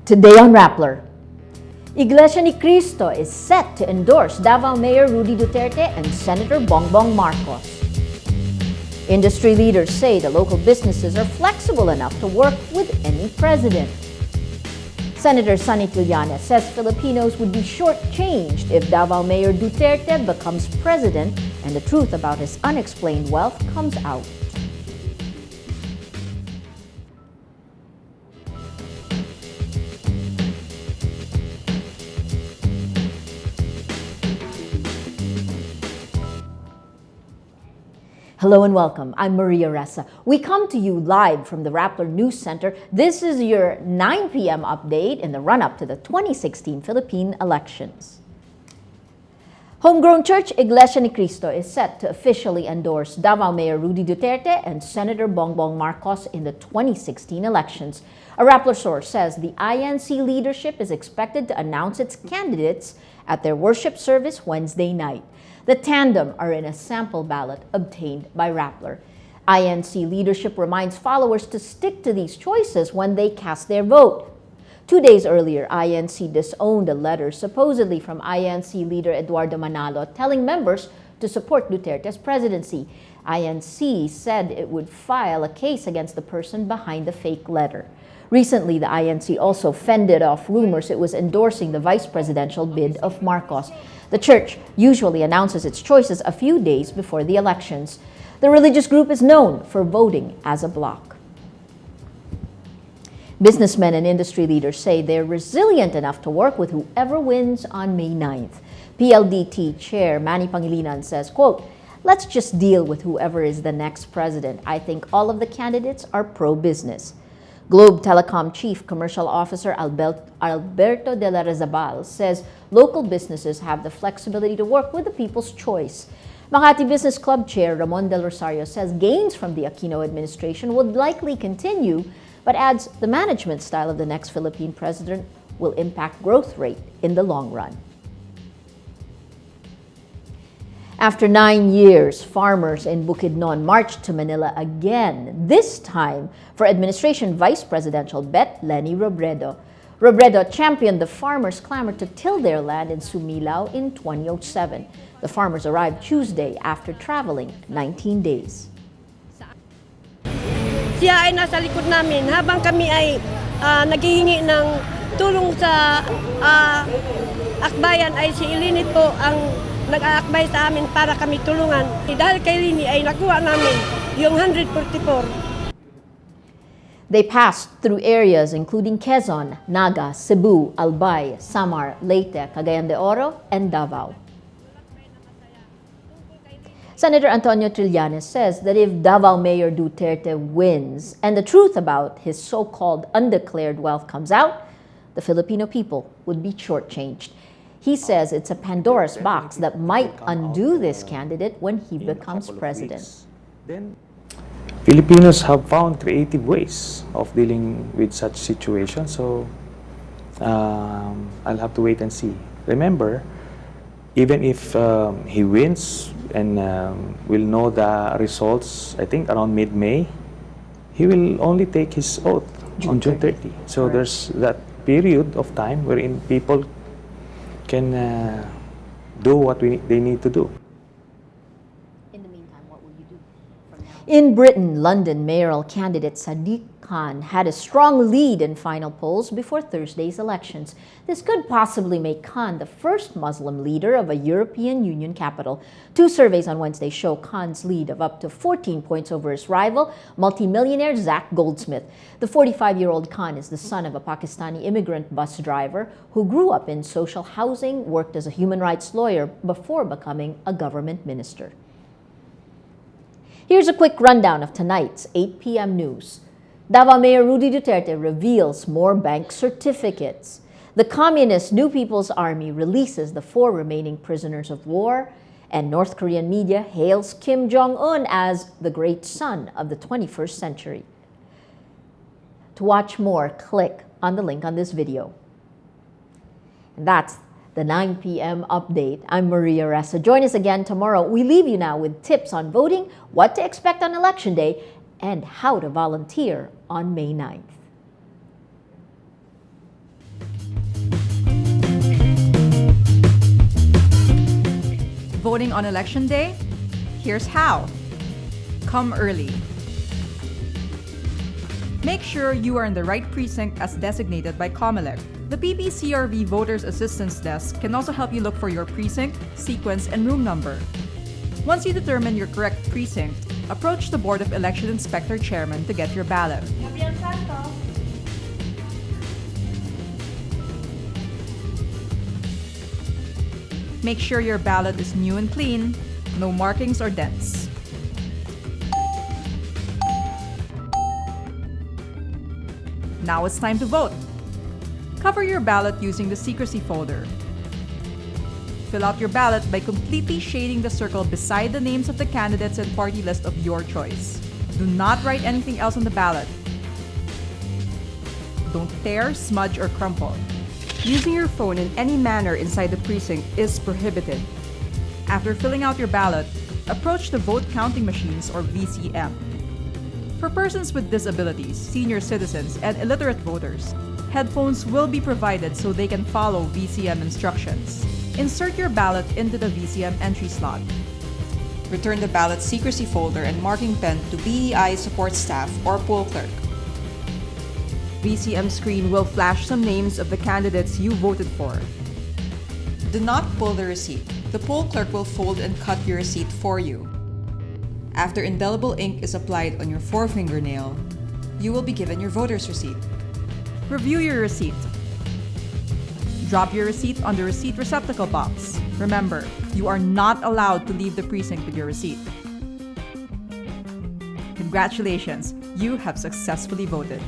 Today on Rappler, Iglesia ni Cristo is set to endorse Davao Mayor Rudy Duterte and Senator Bongbong Marcos. Industry leaders say the local businesses are flexible enough to work with any president. Senator Sonny Trillanes says Filipinos would be shortchanged if Davao Mayor Duterte becomes president and the truth about his unexplained wealth comes out. Hello and welcome. I'm Maria Ressa. We come to you live from the Rappler News Center. This is your 9 p.m. update in the run-up to the 2016 Philippine elections. Homegrown church Iglesia ni Cristo is set to officially endorse Davao Mayor Rudy Duterte and Senator Bongbong Marcos in the 2016 elections. A Rappler source says the INC leadership is expected to announce its candidates at their worship service Wednesday night. The tandem are in a sample ballot obtained by Rappler. INC leadership reminds followers to stick to these choices when they cast their vote. 2 days earlier, INC disowned a letter supposedly from INC leader Eduardo Manalo telling members to support Duterte's presidency. INC said it would file a case against the person behind the fake letter. Recently, the INC also fended off rumors it was endorsing the vice presidential bid of Marcos. The church usually announces its choices a few days before the elections. The religious group is known for voting as a bloc. Businessmen and industry leaders say they're resilient enough to work with whoever wins on May 9th. PLDT Chair Manny Pangilinan says, quote, "Let's just deal with whoever is the next president. I think all of the candidates are pro-business." Globe Telecom Chief Commercial Officer Alberto de la Rezabal says local businesses have the flexibility to work with the people's choice. Makati Business Club Chair Ramon Del Rosario says gains from the Aquino administration would likely continue, but adds the management style of the next Philippine president will impact growth rate in the long run. After 9 years, farmers in Bukidnon marched to Manila again, this time for administration vice presidential bet Leni Robredo. Robredo championed the farmers' clamor to till their land in Sumilao in 2007. The farmers arrived Tuesday after traveling 19 days. Siya ay nasa likod namin habang kami ay naghihingi ng tulong sa akbayan ay si Ilini po ang nag-aakbay sa amin para kami tulungan. Dahil kay Lini ay nakuha namin yung 144. They passed through areas including Quezon, Naga, Cebu, Albay, Samar, Leyte, Cagayan de Oro, and Davao. Senator Antonio Trillanes says that if Davao Mayor Duterte wins and the truth about his so-called undeclared wealth comes out, the Filipino people would be shortchanged. He says it's a Pandora's box that might undo this candidate when he becomes president. Then Filipinos have found creative ways of dealing with such situations, so I'll have to wait and see. Remember, even if he wins and we'll know the results, I think around mid-May, he will only take his oath on June 30. So there's that period of time wherein people can do what they need to do. In the meantime, what will you do from now? In Britain, London mayoral candidate Sadiq Khan had a strong lead in final polls before Thursday's elections. This could possibly make Khan the first Muslim leader of a European Union capital. 2 surveys on Wednesday show Khan's lead of up to 14 points over his rival, multimillionaire Zach Goldsmith. The 45-year-old Khan is the son of a Pakistani immigrant bus driver who grew up in social housing, worked as a human rights lawyer before becoming a government minister. Here's a quick rundown of tonight's 8 p.m. news. Davao Mayor Rudy Duterte reveals more bank certificates. The communist New People's Army releases the 4 remaining prisoners of war, and North Korean media hails Kim Jong-un as the great son of the 21st century. To watch more, click on the link on this video. And that's the 9 p.m. update. I'm Maria Ressa. Join us again tomorrow. We leave you now with tips on voting, what to expect on Election Day, and how to volunteer on May 9th. voting on election day? Here's how. Come early. Make sure you are in the right precinct as designated by COMELEC. The PPCRV Voters Assistance Desk can also help you look for your precinct, sequence, and room number. Once you determine your correct precinct, approach the Board of Election Inspector Chairman to get your ballot. Make sure your ballot is new and clean, no markings or dents. Now it's time to vote. Cover your ballot using the secrecy folder. Fill out your ballot by completely shading the circle beside the names of the candidates and party list of your choice. Do not write anything else on the ballot. Don't tear, smudge, or crumple. Using your phone in any manner inside the precinct is prohibited. After filling out your ballot, approach the vote counting machines or VCM. For persons with disabilities, senior citizens, and illiterate voters, headphones will be provided so they can follow VCM instructions. Insert your ballot into the VCM entry slot. Return the ballot secrecy folder and marking pen to BEI support staff or poll clerk. VCM screen will flash some names of the candidates you voted for. Do not pull the receipt. The poll clerk will fold and cut your receipt for you. After indelible ink is applied on your forefingernail, you will be given your voter's receipt. Review your receipt. Drop your receipt on the receipt receptacle box. Remember, you are not allowed to leave the precinct with your receipt. Congratulations, you have successfully voted.